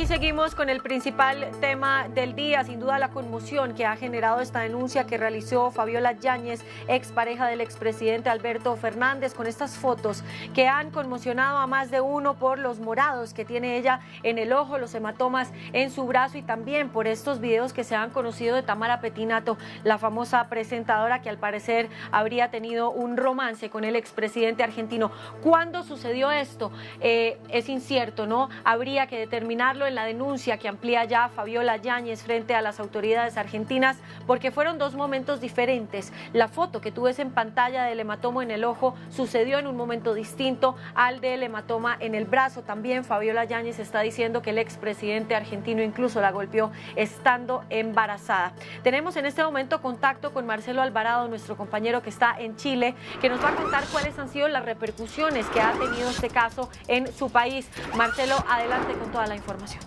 aquí seguimos con el principal tema del día, sin duda la conmoción que ha generado esta denuncia que realizó Fabiola Yáñez, expareja del expresidente Alberto Fernández, con estas fotos que han conmocionado a más de uno por los morados que tiene ella en el ojo, los hematomas en su brazo y también por estos videos que se han conocido de Tamara Pettinato, la famosa presentadora que al parecer habría tenido un romance con el expresidente argentino. ¿Cuándo sucedió esto? Es incierto, ¿no? Habría que determinarlo en la denuncia que amplía ya Fabiola Yáñez frente a las autoridades argentinas, porque fueron dos momentos diferentes. La foto que tú ves en pantalla del hematoma en el ojo sucedió en un momento distinto al del hematoma en el brazo. También Fabiola Yáñez está diciendo que el expresidente argentino incluso la golpeó estando embarazada. Tenemos en este momento contacto con Marcelo Alvarado, nuestro compañero que está en Chile, que nos va a contar cuáles han sido las repercusiones que ha tenido este caso en su país. Marcelo, adelante con toda la información.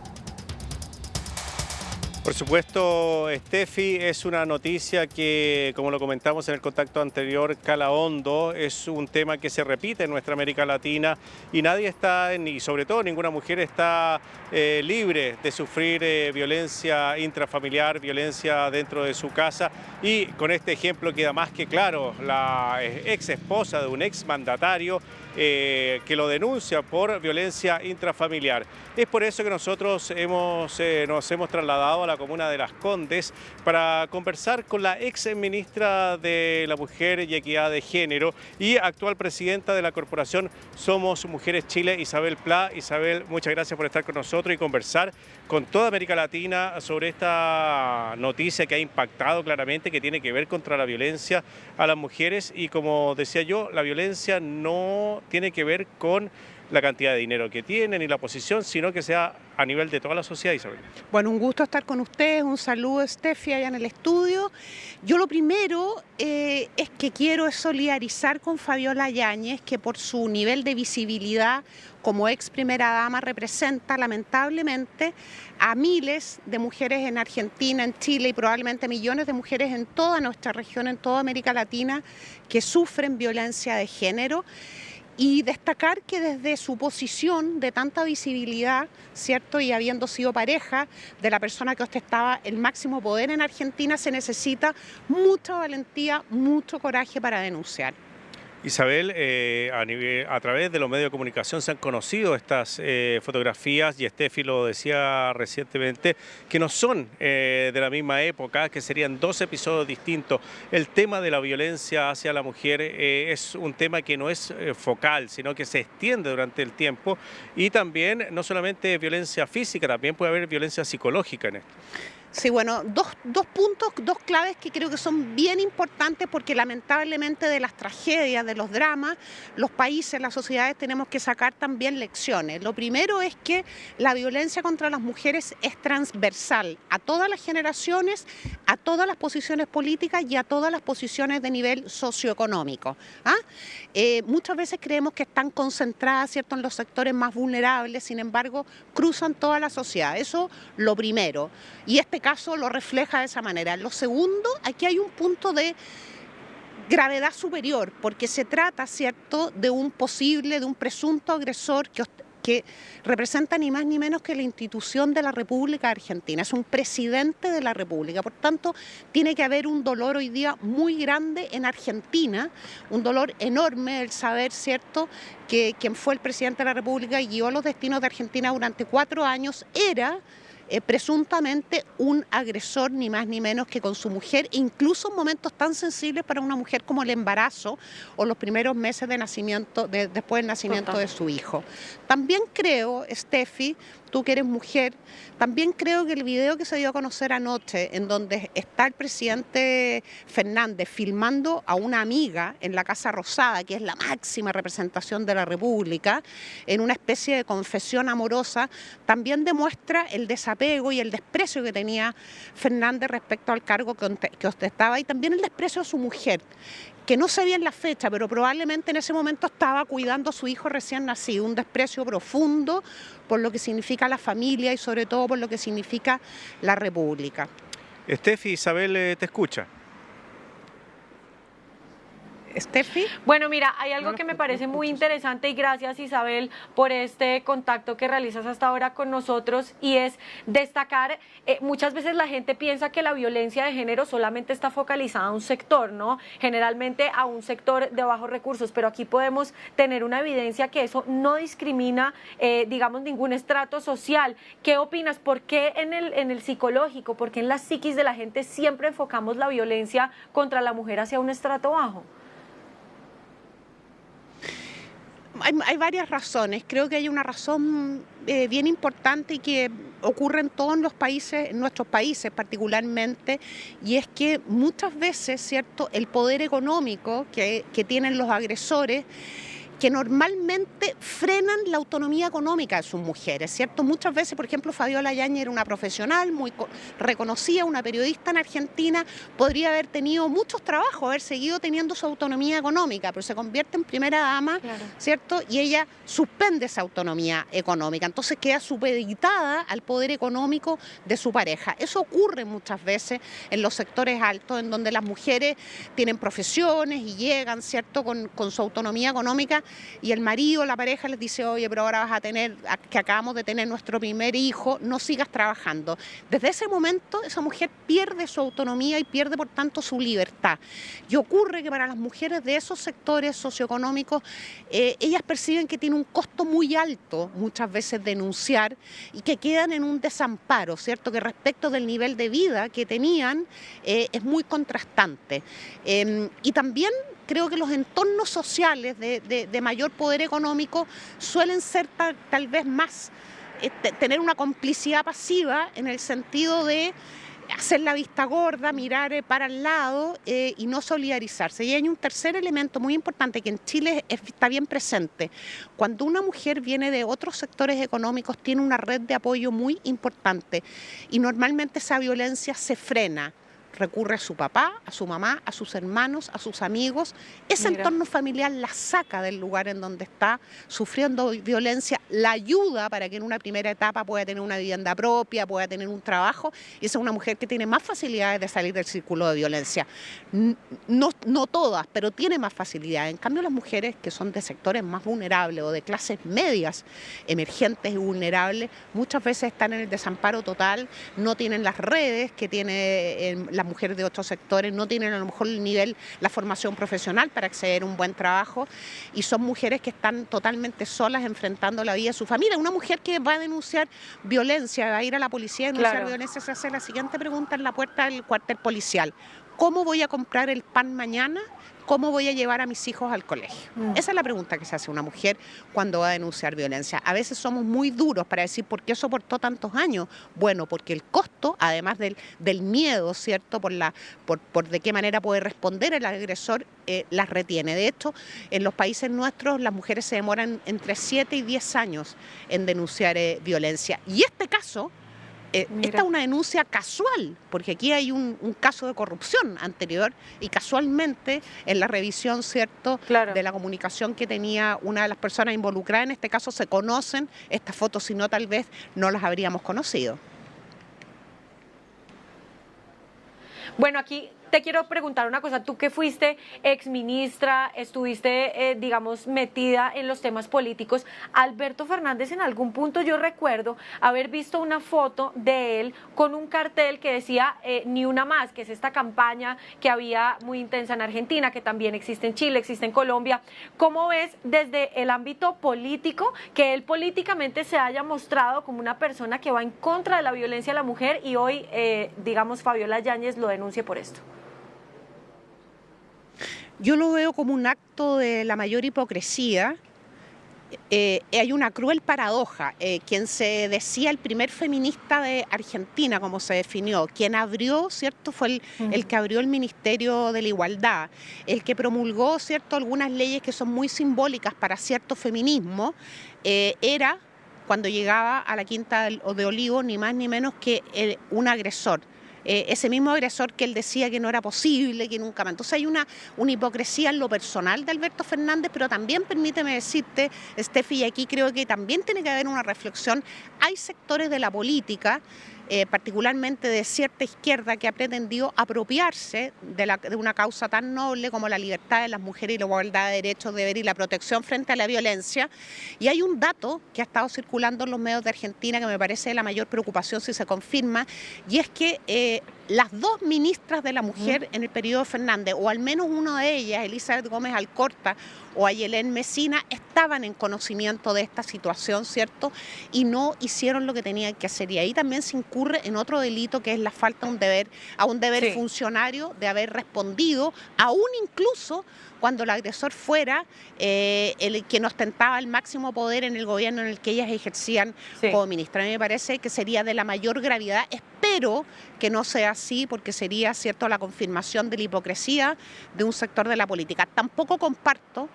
Por supuesto, Steffi, es una noticia que, como lo comentamos en el contacto anterior, cala hondo. Es un tema que se repite en nuestra América Latina y nadie está, ni sobre todo ninguna mujer está libre de sufrir violencia intrafamiliar, violencia dentro de su casa. Y con este ejemplo queda más que claro, la ex esposa de un ex mandatario que lo denuncia por violencia intrafamiliar. Es por eso que nosotros nos hemos trasladado a la comuna de Las Condes para conversar con la ex ministra de la Mujer y Equidad de Género y actual presidenta de la corporación Somos Mujeres Chile, Isabel Pla. Isabel, muchas gracias por estar con nosotros y conversar con toda América Latina sobre esta noticia que ha impactado claramente, que tiene que ver contra la violencia a las mujeres y, como decía yo, la violencia no tiene que ver con la cantidad de dinero que tienen y la posición, sino que sea a nivel de toda la sociedad, Isabel. Bueno, un gusto estar con ustedes, un saludo, Steffi, allá en el estudio. Yo lo primero es que quiero solidarizar con Fabiola Yáñez, que por su nivel de visibilidad como ex primera dama representa lamentablemente a miles de mujeres en Argentina, en Chile y probablemente millones de mujeres en toda nuestra región, en toda América Latina, que sufren violencia de género. Y destacar que desde su posición de tanta visibilidad, ¿cierto? Y habiendo sido pareja de la persona que ostentaba el máximo poder en Argentina, se necesita mucha valentía, mucho coraje para denunciar. Isabel, a través de los medios de comunicación se han conocido estas fotografías y Steffi lo decía recientemente, que no son de la misma época, que serían dos episodios distintos. El tema de la violencia hacia la mujer es un tema que no es focal, sino que se extiende durante el tiempo y también no solamente violencia física, también puede haber violencia psicológica en esto. Sí, bueno, dos puntos, dos claves que creo que son bien importantes porque lamentablemente de las tragedias, de los dramas, los países, las sociedades tenemos que sacar también lecciones. Lo primero es que la violencia contra las mujeres es transversal a todas las generaciones, a todas las posiciones políticas y a todas las posiciones de nivel socioeconómico. Muchas veces creemos que están concentradas, ¿cierto?, en los sectores más vulnerables, sin embargo, cruzan toda la sociedad. Eso lo primero. Y este caso lo refleja de esa manera. Lo segundo, aquí hay un punto de gravedad superior, porque se trata, ¿cierto?, de un presunto agresor que representa ni más ni menos que la institución de la República Argentina, es un presidente de la República, por tanto tiene que haber un dolor hoy día muy grande en Argentina, un dolor enorme el saber, ¿cierto?, que quien fue el presidente de la República y guió los destinos de Argentina durante 4 años era presuntamente un agresor ni más ni menos que con su mujer, incluso en momentos tan sensibles para una mujer como el embarazo o los primeros meses de nacimiento, después del nacimiento de su hijo. También creo, Steffi, tú que eres mujer, también creo que el video que se dio a conocer anoche, en donde está el presidente Fernández filmando a una amiga en la Casa Rosada, que es la máxima representación de la República, en una especie de confesión amorosa, también demuestra el desapego y el desprecio que tenía Fernández respecto al cargo que ostentaba y también el desprecio a su mujer, que no sé bien la fecha, pero probablemente en ese momento estaba cuidando a su hijo recién nacido, un desprecio profundo por lo que significa la familia y sobre todo por lo que significa la República. Steffi, Isabel te escucha. Steffi. Bueno, mira, hay algo que me parece muy interesante y gracias, Isabel, por este contacto que realizas hasta ahora con nosotros, y es destacar, muchas veces la gente piensa que la violencia de género solamente está focalizada a un sector, ¿no? Generalmente a un sector de bajos recursos, pero aquí podemos tener una evidencia que eso no discrimina, digamos, ningún estrato social. ¿Qué opinas? ¿Por qué en el psicológico, por qué en la psiquis de la gente siempre enfocamos la violencia contra la mujer hacia un estrato bajo? Hay varias razones. Creo que hay una razón bien importante y que ocurre en todos los países, en nuestros países particularmente, y es que muchas veces, ¿cierto?, el poder económico que tienen los agresores, que normalmente frenan la autonomía económica de sus mujeres, ¿cierto? Muchas veces, por ejemplo, Fabiola Yáñez era una profesional muy reconocida, una periodista en Argentina, podría haber tenido muchos trabajos, haber seguido teniendo su autonomía económica, pero se convierte en primera dama, claro, ¿cierto? Y ella suspende esa autonomía económica, entonces queda supeditada al poder económico de su pareja. Eso ocurre muchas veces en los sectores altos, en donde las mujeres tienen profesiones y llegan, ¿cierto?, con su autonomía económica, y el marido, la pareja les dice, oye, pero ahora vas a tener, que acabamos de tener nuestro primer hijo, no sigas trabajando. Desde ese momento esa mujer pierde su autonomía y pierde por tanto su libertad. Y ocurre que para las mujeres de esos sectores socioeconómicos, ellas perciben que tiene un costo muy alto muchas veces denunciar y que quedan en un desamparo, ¿cierto? Que respecto del nivel de vida que tenían es muy contrastante. Y también creo que los entornos sociales de mayor poder económico suelen ser tal vez más, tener una complicidad pasiva en el sentido de hacer la vista gorda, mirar para el lado y no solidarizarse. Y hay un tercer elemento muy importante que en Chile está bien presente. Cuando una mujer viene de otros sectores económicos, tiene una red de apoyo muy importante y normalmente esa violencia se frena. Recurre a su papá, a su mamá, a sus hermanos, a sus amigos. Ese entorno familiar la saca del lugar en donde está sufriendo violencia, la ayuda para que en una primera etapa pueda tener una vivienda propia, pueda tener un trabajo, y esa es una mujer que tiene más facilidades de salir del círculo de violencia. No todas, pero tiene más facilidades. En cambio, las mujeres que son de sectores más vulnerables o de clases medias, emergentes y vulnerables, muchas veces están en el desamparo total, no tienen las redes que tiene las mujeres de otros sectores, no tienen a lo mejor el nivel, la formación profesional para acceder a un buen trabajo, y son mujeres que están totalmente solas enfrentando la vida de su familia. Una mujer que va a denunciar violencia, va a ir a la policía a denunciar violencia, se hace la siguiente pregunta en la puerta del cuartel policial: ¿cómo voy a comprar el pan mañana? ¿Cómo voy a llevar a mis hijos al colegio? Esa es la pregunta que se hace una mujer cuando va a denunciar violencia. A veces somos muy duros para decir por qué soportó tantos años. Bueno, porque el costo, además del miedo, ¿cierto?, por de qué manera puede responder el agresor, las retiene. De hecho, en los países nuestros las mujeres se demoran entre 7 y 10 años en denunciar violencia. Y este caso... esta es una denuncia casual, porque aquí hay un caso de corrupción anterior y casualmente en la revisión, ¿cierto?, de la comunicación que tenía una de las personas involucradas, en este caso se conocen estas fotos, si no tal vez no las habríamos conocido. Bueno, aquí te quiero preguntar una cosa. Tú que fuiste exministra, estuviste, digamos, metida en los temas políticos. Alberto Fernández, en algún punto yo recuerdo haber visto una foto de él con un cartel que decía Ni una más, que es esta campaña que había muy intensa en Argentina, que también existe en Chile, existe en Colombia. ¿Cómo ves desde el ámbito político que él políticamente se haya mostrado como una persona que va en contra de la violencia a la mujer y hoy, digamos, Fabiola Yáñez lo denuncie por esto? Yo lo veo como un acto de la mayor hipocresía. Hay una cruel paradoja. Quien se decía el primer feminista de Argentina, como se definió, quien abrió, ¿cierto?, fue el que abrió el Ministerio de la Igualdad, el que promulgó, ¿cierto?, algunas leyes que son muy simbólicas para cierto feminismo, era, cuando llegaba a la Quinta de Olivos, ni más ni menos que un agresor. Ese mismo agresor que él decía que no era posible, que nunca más. Entonces hay una hipocresía en lo personal de Alberto Fernández, pero también permíteme decirte, Steffi, y aquí creo que también tiene que haber una reflexión. Hay sectores de la política particularmente de cierta izquierda que ha pretendido apropiarse de una causa tan noble como la libertad de las mujeres y la igualdad de derechos, deberes y la protección frente a la violencia. Y hay un dato que ha estado circulando en los medios de Argentina que me parece de la mayor preocupación si se confirma, y es que las dos ministras de la mujer en el periodo Fernández, o al menos una de ellas, Elizabeth Gómez Alcorta o Ayelén Mesina, estaban en conocimiento de esta situación, ¿cierto? Y no hicieron lo que tenían que hacer. Y ahí también se incurre en otro delito, que es la falta a un deber funcionario de haber respondido, aún incluso cuando el agresor fuera el quien ostentaba el máximo poder en el gobierno en el que ellas ejercían como ministra. A mí me parece que sería de la mayor gravedad. Espero que no sea así, porque sería, cierto, la confirmación de la hipocresía de un sector de la política. Tampoco comparto,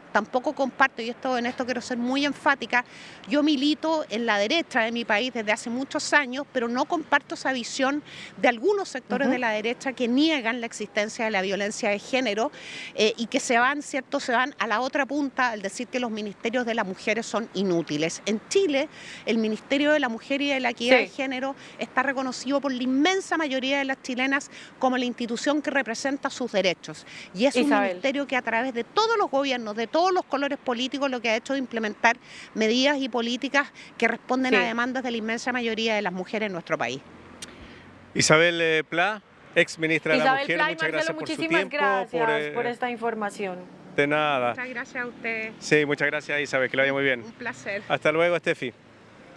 y en esto quiero ser muy enfática, yo milito en la derecha de mi país desde hace muchos años, pero no comparto esa visión de algunos sectores de la derecha que niegan la existencia de la violencia de género y que se van a la otra punta al decir que los ministerios de las mujeres son inútiles. En Chile, el Ministerio de la Mujer y de la Equidad de Género está reconocido por la inmensa mayoría de las chilenas como la institución que representa sus derechos. Y es un ministerio que a través de todos los gobiernos, de todos los colores políticos, lo que ha hecho es implementar medidas y políticas que responden a demandas de la inmensa mayoría de las mujeres en nuestro país. Isabel Pla, ex ministra de la Mujer, Pla, muchas gracias por su tiempo. Gracias por esta información. De nada. Muchas gracias a usted. Sí, muchas gracias, Isabel, que lo vaya muy bien. Un placer. Hasta luego, Estefi.